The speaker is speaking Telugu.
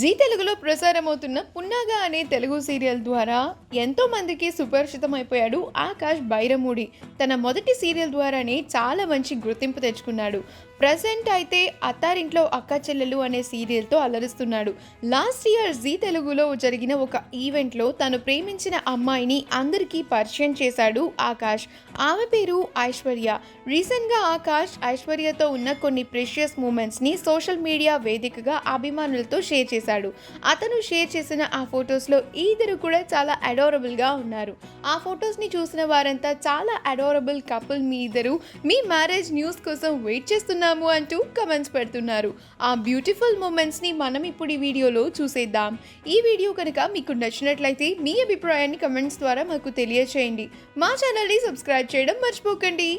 జీ తెలుగులో ప్రసారమవుతున్న 'పున్నాగ' అనే తెలుగు సీరియల్ ద్వారా ఎంతో మందికి సుపరిచితమైపోయాడు ఆకాష్ బైరమూడి. తన మొదటి సీరియల్ ద్వారానే చాలా మంచి గుర్తింపు తెచ్చుకున్నాడు. ప్రెజెంట్ అయితే 'అత్తారింట్లో అక్కా చెల్లెలు' అనే సీరియల్తో అలరిస్తున్నాడు. లాస్ట్ ఇయర్ జీ తెలుగులో జరిగిన ఒక ఈవెంట్లో తను ప్రేమించిన అమ్మాయిని అందరికీ పరిచయం చేశాడు ఆకాష్. ఆమె పేరు ఐశ్వర్య. రీసెంట్గా ఆకాష్ ఐశ్వర్యతో ఉన్న కొన్ని ప్రెషియస్ మూమెంట్స్ని సోషల్ మీడియా వేదికగా అభిమానులతో షేర్ చేశాడు. అతను షేర్ చేసిన ఆ ఫొటోస్లో ఇద్దరు కూడా చాలా అడోరబుల్గా ఉన్నారు. ఆ ఫొటోస్ని చూసిన వారంతా చాలా అడోరబుల్ కపుల్, మీ ఇద్దరు మీ మ్యారేజ్ న్యూస్ కోసం వెయిట్ చేస్తున్నాము అంటూ కమెంట్స్ పెడుతున్నారు. ఆ బ్యూటిఫుల్ మూమెంట్స్ని మనం ఇప్పుడు ఈ వీడియోలో చూసేద్దాం. ఈ వీడియో కనుక మీకు నచ్చినట్లయితే మీ అభిప్రాయాన్ని కమెంట్స్ ద్వారా మాకు తెలియచేయండి. మా ఛానల్ని సబ్స్క్రైబ్ చేయడం మర్చిపోకండి.